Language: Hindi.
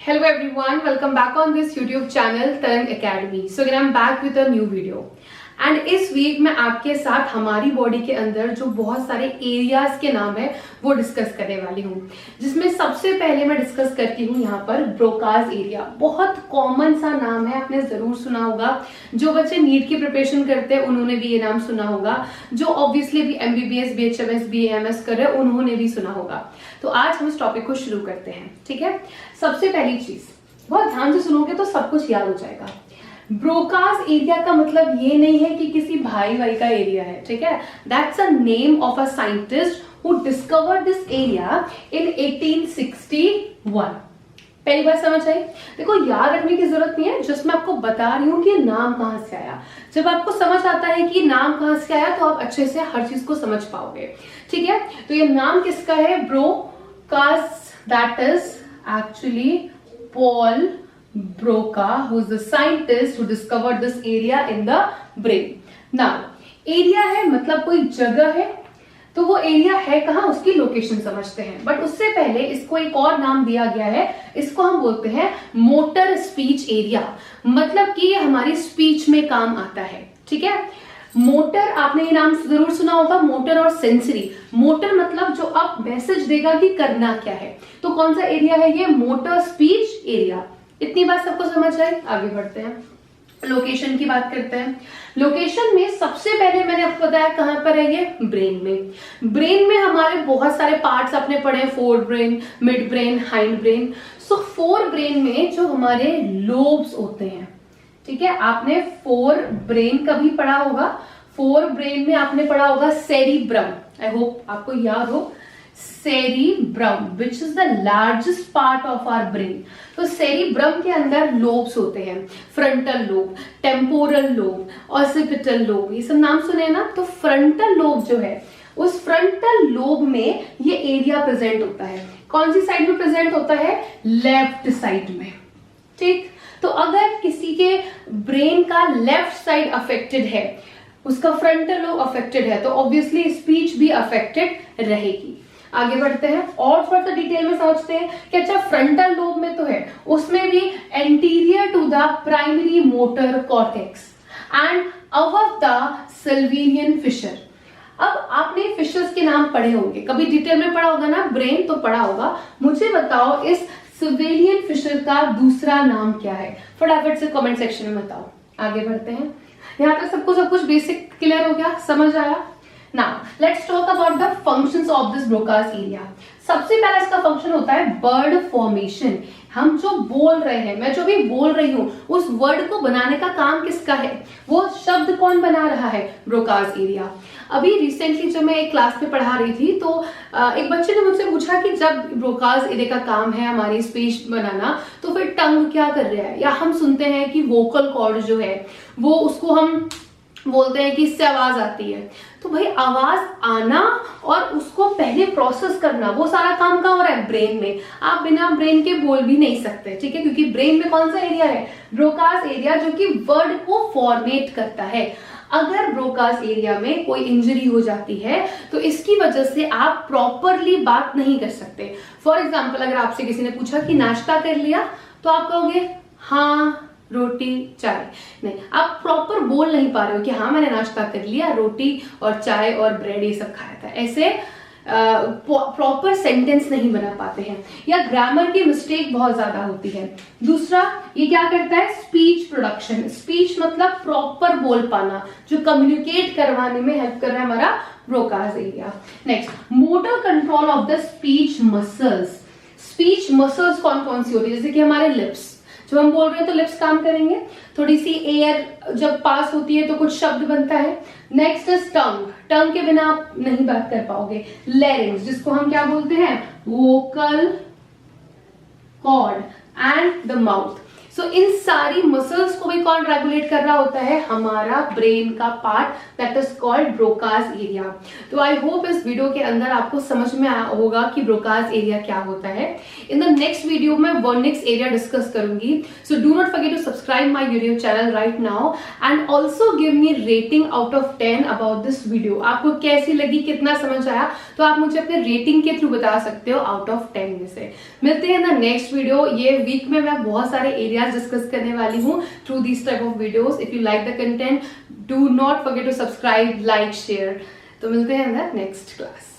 Hello everyone, welcome back on this YouTube channel Tarang Academy. So again I'm back with a new video. And इस वीक में आपके साथ हमारी बॉडी के अंदर जो बहुत सारे एरियाज के नाम है वो डिस्कस करने वाली हूँ, जिसमें सबसे पहले मैं डिस्कस करती हूँ यहाँ पर ब्रोकाज एरिया। बहुत कॉमन सा नाम है, आपने जरूर सुना होगा। जो बच्चे नीट की प्रिपरेशन करते हैं उन्होंने भी ये नाम सुना होगा। जो ऑब्वियसली भी MBBS, BHMS, BAMS कर रहे हैं उन्होंने भी सुना होगा। तो आज हम इस टॉपिक को शुरू करते हैं, ठीक है। सबसे पहली चीज, बहुत ध्यान से सुनोगे तो सब कुछ याद हो जाएगा। ब्रोकाज एरिया का मतलब ये नहीं है कि किसी भाई का एरिया है, ठीक है। That's a name of a scientist who discovered this area in 1861। पहली बात समझ आई? देखो, याद रखने की जरूरत नहीं है, जस्ट मैं आपको बता रही हूँ कि नाम कहां से आया। जब आपको समझ आता है कि नाम कहां से आया तो आप अच्छे से हर चीज को समझ पाओगे, ठीक है। तो ये नाम किसका है? Broca's, that is actually Paul Broca, who is the scientist who discovered this area in the brain. Now, area है मतलब कोई जगह है, तो वो एरिया है कहाँ, उसकी लोकेशन समझते हैं। बट उससे पहले इसको एक और नाम दिया गया है, इसको हम बोलते हैं मोटर स्पीच एरिया। मतलब कि ये हमारी स्पीच में काम आता है, ठीक है। मोटर, आपने ये नाम जरूर सुना होगा, मोटर और सेंसरी। मोटर मतलब जो अब मैसेज देगा कि करना क्या है, तो कौन सा एरिया है ये? Motor speech area. इतनी बात सबको समझ आई? आगे बढ़ते हैं, लोकेशन की बात करते हैं। लोकेशन में सबसे पहले मैंने आपको बताया कहां पर है ये? ब्रेन में। ब्रेन में हमारे बहुत सारे पार्ट्स आपने पढ़े, fore brain, mid brain, hind brain. So fore brain में जो हमारे लोब्स होते हैं, ठीक है, आपने फोर ब्रेन का भी पढ़ा होगा। फोर ब्रेन में आपने पढ़ा होगा सेरिब्रम, आई होप आपको याद हो। Cerebrum which is the largest part of our brain. तो सेरिब्रम के अंदर लोब्स होते हैं, frontal lobe, temporal lobe, occipital lobe, ये सब नाम सुने ना। तो फ्रंटल लोब जो है, उस फ्रंटल लोब में ये एरिया प्रेजेंट होता है। कौन सी साइड में प्रेजेंट होता है? लेफ्ट साइड में, ठीक। तो अगर किसी के ब्रेन का लेफ्ट साइड अफेक्टेड है, उसका फ्रंटल लोब अफेक्टेड है, तो ऑब्वियसली स्पीच भी अफेक्टेड रहेगी। आगे बढ़ते हैं और थोड़ा सा डिटेल में समझते हैं कि अच्छा फ्रंटल लोब में तो है, उसमें भी anterior to the primary motor cortex and above the sylvian fissure. अब आपने फिशर्स के नाम पढ़े होंगे, कभी डिटेल में पढ़ा होगा ना, ब्रेन तो पढ़ा होगा। मुझे बताओ इस सिल्वेनियन फिशर का दूसरा नाम क्या है? फटाफट से कमेंट सेक्शन में बताओ। आगे बढ़ते हैं, यहाँ तक सबको सब कुछ बेसिक क्लियर हो गया, समझ आया? Now, let's talk about the functions of this Broca's area. सबसे पहला इसका फंक्शन होता है वर्ड फॉर्मेशन। हम जो बोल रहे हैं, मैं जो भी बोल रही हूँ, उस वर्ड को बनाने का काम किसका है? वो शब्द कौन बना रहा है? Broca's area. अभी रिसेंटली जब मैं एक क्लास में पढ़ा रही थी तो एक बच्चे ने मुझसे पूछा कि जब ब्रोकाज एरिया का काम है हमारी स्पीच बनाना, तो फिर टंग क्या कर रहा है? या हम सुनते हैं कि वोकल कॉर्ड जो है वो, उसको हम बोलते हैं कि इससे आवाज आती है। तो भाई आवाज आना और उसको पहले प्रोसेस करना, वो सारा काम कहाँ हो रहा है? ब्रेन में। आप बिना ब्रेन के बोल भी नहीं सकते, ठीक है, क्योंकि ब्रेन में कौन सा एरिया है? ब्रोकाज एरिया, जो कि वर्ड को फॉर्मेट करता है। अगर ब्रोकाज एरिया में कोई इंजरी हो जाती है तो इसकी वजह से आप प्रॉपरली बात नहीं कर सकते। फॉर एग्जाम्पल, अगर आपसे किसी ने पूछा कि नाश्ता कर लिया, तो आप कहोगे हाँ, रोटी चाय। नहीं, आप प्रॉपर बोल नहीं पा रहे हो कि हाँ मैंने नाश्ता कर लिया, रोटी और चाय और ब्रेड ये सब खाया था। ऐसे प्रॉपर सेंटेंस नहीं बना पाते हैं, या ग्रामर की मिस्टेक बहुत ज्यादा होती है। दूसरा, ये क्या करता है? Speech production. स्पीच मतलब प्रॉपर बोल पाना, जो कम्युनिकेट करवाने में हेल्प कर रहा है हमारा Broca's area. Next, motor control of the speech muscles. Speech muscles कौन कौन सी होती है? जैसे कि हमारे लिप्स, जब हम बोल रहे हैं तो लिप्स काम करेंगे, थोड़ी सी एयर जब पास होती है तो कुछ शब्द बनता है। Next is tongue. टंग के बिना आप नहीं बात कर पाओगे। लैरिंग्स, जिसको हम क्या बोलते हैं? Vocal cord and the mouth. So इन सारी मसल्स को भी कौन रेगुलेट कर रहा होता है? हमारा ब्रेन का part, that is called Broca's area. तो आई होप इस वीडियो के अंदर आपको समझ में आया होगा कि ब्रोकाज एरिया क्या होता है। इन द नेक्स्ट वीडियो में वर्निक्स एरिया डिस्कस करूंगी। So do not forget to subscribe my YouTube channel right now and also give me rating out of 10 about this video. आपको कैसी लगी, कितना समझ आया, तो आप मुझे अपने रेटिंग के थ्रू बता सकते हो आउट ऑफ 10 में से। मिलते हैं द नेक्स्ट वीडियो। ये वीक में मैं बहुत सारे एरियाज डिस्कस करने वाली हूँ through this type of videos. If you like the content, do not forget to subscribe, like, share. तो मिलते हैं इन द नेक्स्ट क्लास।